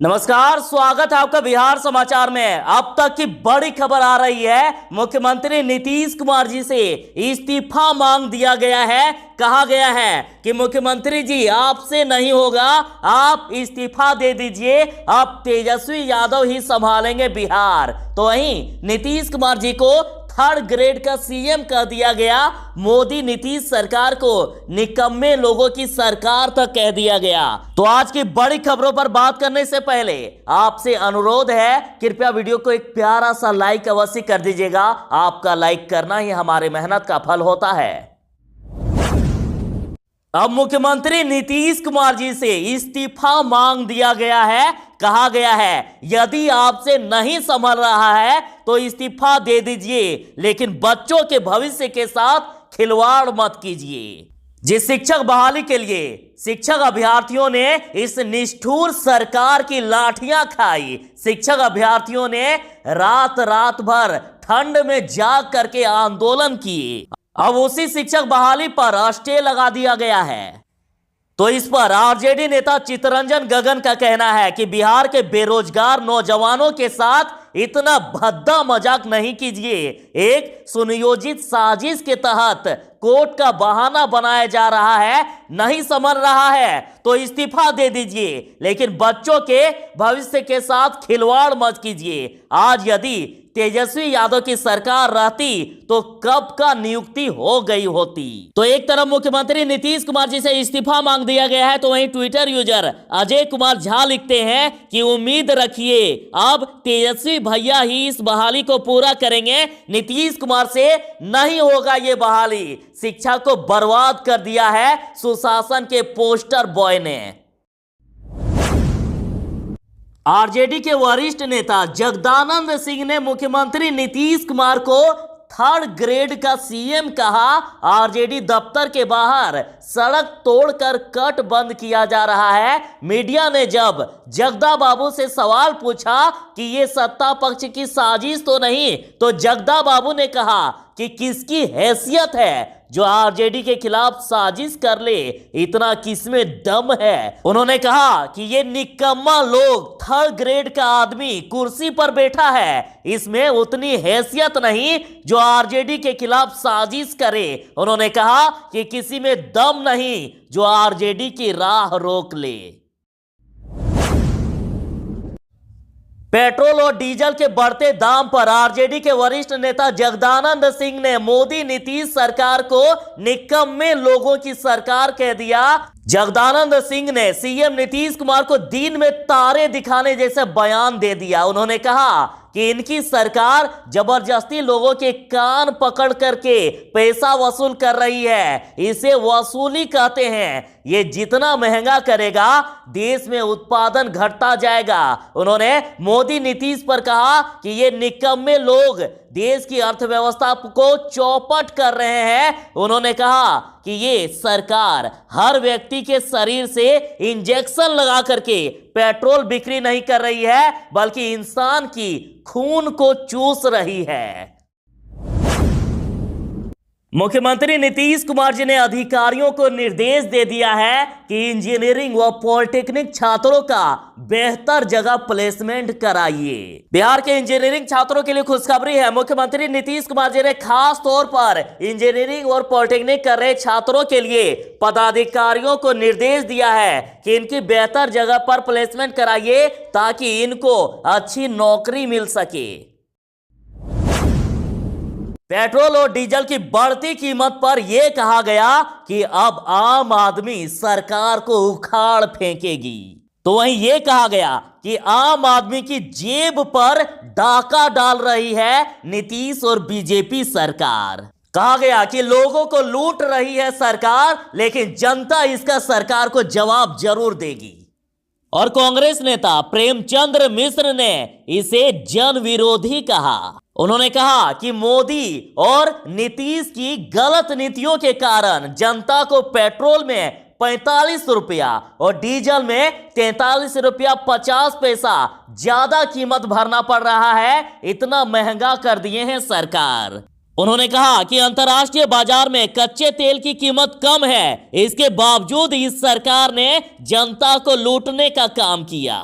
नमस्कार, स्वागत है आपका बिहार समाचार में। अब तक की बड़ी खबर आ रही है, मुख्यमंत्री नीतीश कुमार जी से इस्तीफा मांग दिया गया है। कहा गया है कि मुख्यमंत्री जी आपसे नहीं होगा, आप इस्तीफा दे दीजिए, अब तेजस्वी यादव ही संभालेंगे बिहार। तो वहीं नीतीश कुमार जी को थर्ड ग्रेड का सीएम कह दिया गया। मोदी नीतीश सरकार को निकम्मे लोगों की सरकार तक कह दिया गया। तो आज की बड़ी खबरों पर बात करने से पहले आपसे अनुरोध है, कृपया वीडियो को एक प्यारा सा लाइक अवश्य कर दीजिएगा। आपका लाइक करना ही हमारे मेहनत का फल होता है। अब मुख्यमंत्री नीतीश कुमार जी से इस्तीफा मांग दिया गया है। कहा गया है यदि आपसे नहीं संभल रहा है तो इस्तीफा दे दीजिए, लेकिन बच्चों के भविष्य के साथ खिलवाड़ मत कीजिए। जिस शिक्षक बहाली के लिए शिक्षक अभ्यर्थियों ने इस निष्ठुर सरकार की लाठियां खाई, शिक्षक अभ्यर्थियों ने रात रात भर ठंड में जाग करके आंदोलन किए, अब उसी शिक्षक बहाली पर स्टे लगा दिया गया है। तो इस पर आरजेडी नेता चित्तरंजन गगन का कहना है कि बिहार के बेरोजगार नौजवानों के साथ इतना भद्दा मजाक नहीं कीजिए। एक सुनियोजित साजिश के तहत कोर्ट का बहाना बनाया जा रहा है। नहीं समझ रहा है तो इस्तीफा दे दीजिए, लेकिन बच्चों के भविष्य के साथ खिलवाड़ मत कीजिए। आज यदि तेजस्वी यादव की सरकार रहती तो कब का नियुक्ति हो गई होती। तो एक तरफ मुख्यमंत्री नीतीश कुमार जी से इस्तीफा मांग दिया गया है, तो वहीं ट्विटर यूजर अजय कुमार झा लिखते हैं कि उम्मीद रखिए अब तेजस्वी भैया ही इस बहाली को पूरा करेंगे, नीतीश कुमार से नहीं होगा ये बहाली। शिक्षा को बर्बाद कर दिया है सुशासन के पोस्टर बॉय ने। आरजेडी के वरिष्ठ नेता जगदानंद सिंह ने मुख्यमंत्री नीतीश कुमार को थर्ड ग्रेड का सीएम कहा। आरजेडी दफ्तर के बाहर सड़क तोड़कर कट बंद किया जा रहा है। मीडिया ने जब जगदा बाबू से सवाल पूछा कि ये सत्ता पक्ष की साजिश तो नहीं, तो जगदा बाबू ने कहा कि किसकी हैसियत है जो आरजेडी के खिलाफ साजिश कर ले, इतना किसमें दम है। उन्होंने कहा कि ये निकम्मा लोग, थर्ड ग्रेड का आदमी कुर्सी पर बैठा है, इसमें उतनी हैसियत नहीं जो आरजेडी के खिलाफ साजिश करे। उन्होंने कहा कि किसी में दम नहीं जो आरजेडी की राह रोक ले। पेट्रोल और डीजल के बढ़ते दाम पर आरजेडी के वरिष्ठ नेता जगदानंद सिंह ने मोदी नीतीश सरकार को निकम्मे लोगों की सरकार कह दिया। जगदानंद सिंह ने सीएम नीतीश कुमार को दिन में तारे दिखाने जैसे बयान दे दिया। उन्होंने कहा कि इनकी सरकार जबरदस्ती लोगों के कान पकड़ करके पैसा वसूल कर रही है, इसे वसूली कहते हैं। ये जितना महंगा करेगा देश में उत्पादन घटता जाएगा। उन्होंने मोदी नीतीश पर कहा कि ये निकम्मे लोग देश की अर्थव्यवस्था को चौपट कर रहे हैं। उन्होंने कहा कि ये सरकार हर व्यक्ति के शरीर से इंजेक्शन लगा करके पेट्रोल बिक्री नहीं कर रही है, बल्कि इंसान की खून को चूस रही है। मुख्यमंत्री नीतीश कुमार जी ने अधिकारियों को निर्देश दे दिया है कि इंजीनियरिंग व पॉलिटेक्निक छात्रों का बेहतर जगह प्लेसमेंट कराइए। बिहार के इंजीनियरिंग छात्रों के लिए खुशखबरी है। मुख्यमंत्री नीतीश कुमार जी ने खास तौर पर इंजीनियरिंग और पॉलिटेक्निक कर रहे छात्रों के लिए पदाधिकारियों को निर्देश दिया है कि इनकी बेहतर जगह पर प्लेसमेंट कराइए ताकि इनको अच्छी नौकरी मिल सके। पेट्रोल और डीजल की बढ़ती कीमत पर यह कहा गया कि अब आम आदमी सरकार को उखाड़ फेंकेगी। तो वहीं यह कहा गया कि आम आदमी की जेब पर डाका डाल रही है नीतीश और बीजेपी सरकार। कहा गया कि लोगों को लूट रही है सरकार, लेकिन जनता इसका सरकार को जवाब जरूर देगी। और कांग्रेस नेता प्रेमचंद्र मिश्र ने इसे जन विरोधी कहा। उन्होंने कहा कि मोदी और नीतीश की गलत नीतियों के कारण जनता को पेट्रोल में 45 रुपया और डीजल में 43 रुपया 50 पैसा ज्यादा कीमत भरना पड़ रहा है। इतना महंगा कर दिए हैं सरकार। उन्होंने कहा कि अंतर्राष्ट्रीय बाजार में कच्चे तेल की कीमत कम है, इसके बावजूद इस सरकार ने जनता को लूटने का काम किया।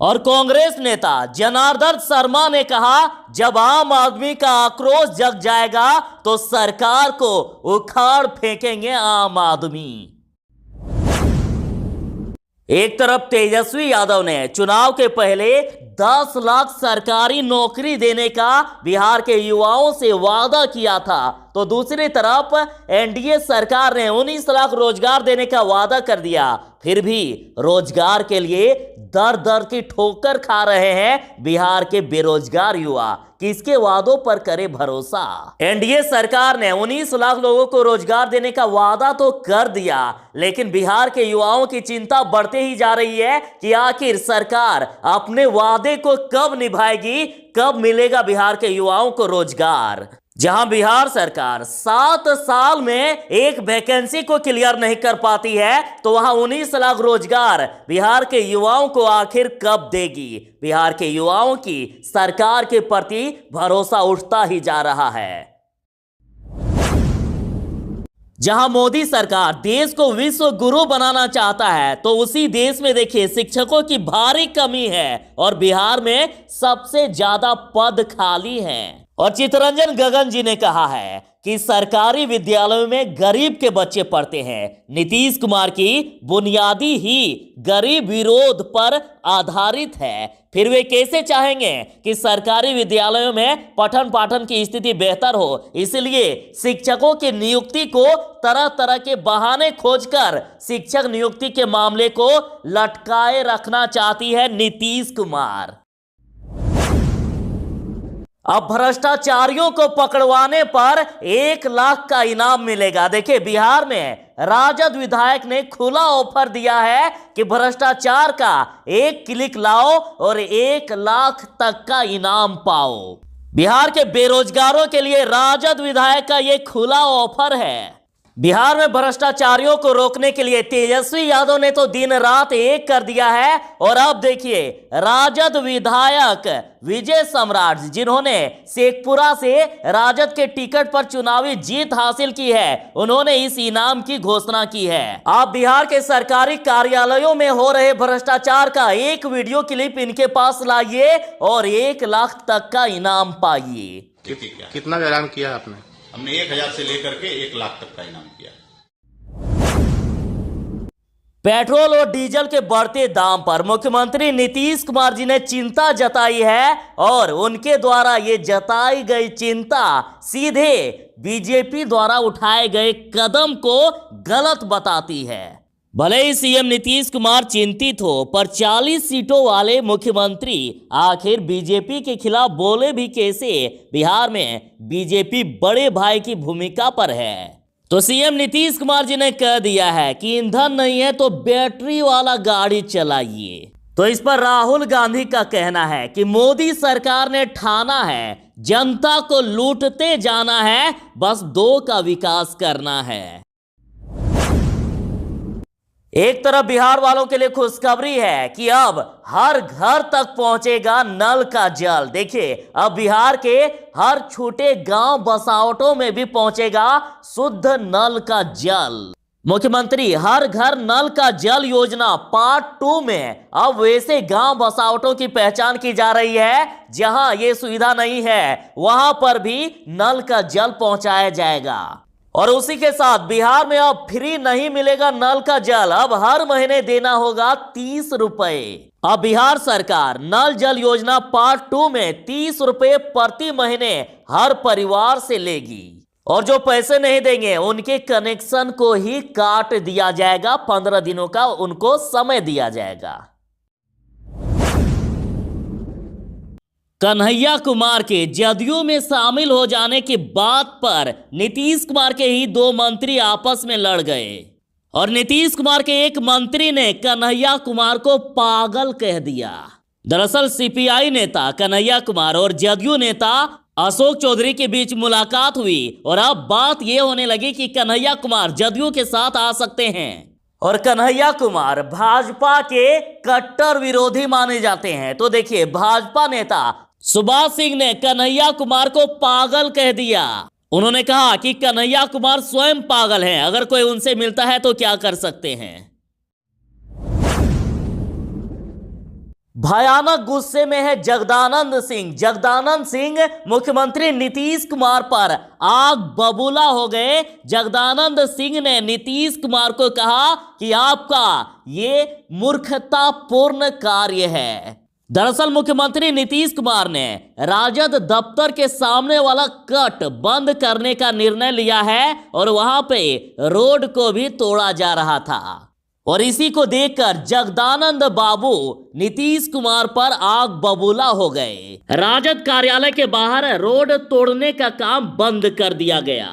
और कांग्रेस नेता जनार्दन शर्मा ने कहा, जब आम आदमी का आक्रोश जग जाएगा तो सरकार को उखाड़ फेंकेंगे आम आदमी। एक तरफ तेजस्वी यादव ने चुनाव के पहले 10 लाख सरकारी नौकरी देने का बिहार के युवाओं से वादा किया था, तो दूसरी तरफ एनडीए सरकार ने 19 लाख रोजगार देने का वादा कर दिया। फिर भी रोजगार के लिए दर दर की ठोकर खा रहे हैं बिहार के बेरोजगार युवा। किसके वादों पर करे भरोसा? एनडीए सरकार ने 19 लाख लोगों को रोजगार देने का वादा तो कर दिया, लेकिन बिहार के युवाओं की चिंता बढ़ते ही जा रही है कि आखिर सरकार अपने वादे को कब निभाएगी, कब मिलेगा बिहार के युवाओं को रोजगार। जहां बिहार सरकार 7 साल में एक वैकेंसी को क्लियर नहीं कर पाती है, तो वहां 19 लाख रोजगार बिहार के युवाओं को आखिर कब देगी? बिहार के युवाओं की सरकार के प्रति भरोसा उठता ही जा रहा है। जहां मोदी सरकार देश को विश्व गुरु बनाना चाहता है, तो उसी देश में देखिए शिक्षकों की भारी कमी है और बिहार में सबसे ज्यादा पद खाली हैं। और चितरंजन गगन जी ने कहा है कि सरकारी विद्यालयों में गरीब के बच्चे पढ़ते हैं। नीतीश कुमार की बुनियादी ही गरीब विरोध पर आधारित है। फिर वे कैसे चाहेंगे कि सरकारी विद्यालयों में पठन पाठन की स्थिति बेहतर हो? इसलिए शिक्षकों की नियुक्ति को तरह तरह के बहाने खोजकर शिक्षक नियुक्ति के मामले को लटकाए रखना चाहती है नीतीश कुमार। अब भ्रष्टाचारियों को पकड़वाने पर 1 लाख का इनाम मिलेगा। देखिए बिहार में राजद विधायक ने खुला ऑफर दिया है कि भ्रष्टाचार का 1 क्लिक लाओ और 1 लाख तक का इनाम पाओ। बिहार के बेरोजगारों के लिए राजद विधायक का यह खुला ऑफर है। बिहार में भ्रष्टाचारियों को रोकने के लिए तेजस्वी यादव ने तो दिन रात एक कर दिया है। और अब देखिए राजद विधायक विजय सम्राट, जिन्होंने शेखपुरा से राजद के टिकट पर चुनावी जीत हासिल की है, उन्होंने इस इनाम की घोषणा की है। आप बिहार के सरकारी कार्यालयों में हो रहे भ्रष्टाचार का एक वीडियो क्लिप इनके पास लाइए और 1 लाख तक का इनाम पाइए। कितना इनाम किया आपने? हमने 1000 से लेकर के 1 लाख तक का इनाम किया। पेट्रोल और डीजल के बढ़ते दाम पर मुख्यमंत्री नीतीश कुमार जी ने चिंता जताई है और उनके द्वारा ये जताई गई चिंता सीधे बीजेपी द्वारा उठाए गए कदम को गलत बताती है। भले ही सीएम नीतीश कुमार चिंतित हो, पर 40 सीटों वाले मुख्यमंत्री आखिर बीजेपी के खिलाफ बोले भी कैसे? बिहार में बीजेपी बड़े भाई की भूमिका पर है। तो सीएम नीतीश कुमार जी ने कह दिया है कि ईंधन नहीं है तो बैटरी वाला गाड़ी चलाइए। तो इस पर राहुल गांधी का कहना है कि मोदी सरकार ने ठाना है जनता को लूटते जाना है, बस 2 का विकास करना है। एक तरफ बिहार वालों के लिए खुशखबरी है कि अब हर घर तक पहुंचेगा नल का जल। देखिए अब बिहार के हर छोटे गांव बसावटों में भी पहुंचेगा शुद्ध नल का जल। मुख्यमंत्री हर घर नल का जल योजना पार्ट 2 में अब वैसे गांव बसावटों की पहचान की जा रही है जहां ये सुविधा नहीं है, वहां पर भी नल का जल पहुंचाया जाएगा। और उसी के साथ बिहार में अब फ्री नहीं मिलेगा नल का जल, अब हर महीने देना होगा 30 रुपए। अब बिहार सरकार नल जल योजना पार्ट 2 में 30 रुपए प्रति महीने हर परिवार से लेगी और जो पैसे नहीं देंगे उनके कनेक्शन को ही काट दिया जाएगा। 15 दिनों का उनको समय दिया जाएगा। कन्हैया कुमार के जदयू में शामिल हो जाने की बात पर नीतीश कुमार के ही 2 मंत्री आपस में लड़ गए और नीतीश कुमार के एक मंत्री ने कन्हैया कुमार को पागल कह दिया। दरअसल सीपीआई नेता कन्हैया कुमार और जदयू नेता अशोक चौधरी के बीच मुलाकात हुई और अब बात यह होने लगी कि कन्हैया कुमार जदयू के साथ आ सकते हैं और कन्हैया कुमार भाजपा के कट्टर विरोधी माने जाते हैं। तो देखिए भाजपा नेता सुभाष सिंह ने कन्हैया कुमार को पागल कह दिया। उन्होंने कहा कि कन्हैया कुमार स्वयं पागल हैं, अगर कोई उनसे मिलता है तो क्या कर सकते हैं। भयानक गुस्से में है जगदानंद सिंह। जगदानंद सिंह मुख्यमंत्री नीतीश कुमार पर आग बबूला हो गए। जगदानंद सिंह ने नीतीश कुमार को कहा कि आपका ये मूर्खतापूर्ण कार्य है। दरअसल मुख्यमंत्री नीतीश कुमार ने राजद दफ्तर के सामने वाला कट बंद करने का निर्णय लिया है और वहां पे रोड को भी तोड़ा जा रहा था और इसी को देखकर जगदानंद बाबू नीतीश कुमार पर आग बबूला हो गए। राजद कार्यालय के बाहर रोड तोड़ने का काम बंद कर दिया गया।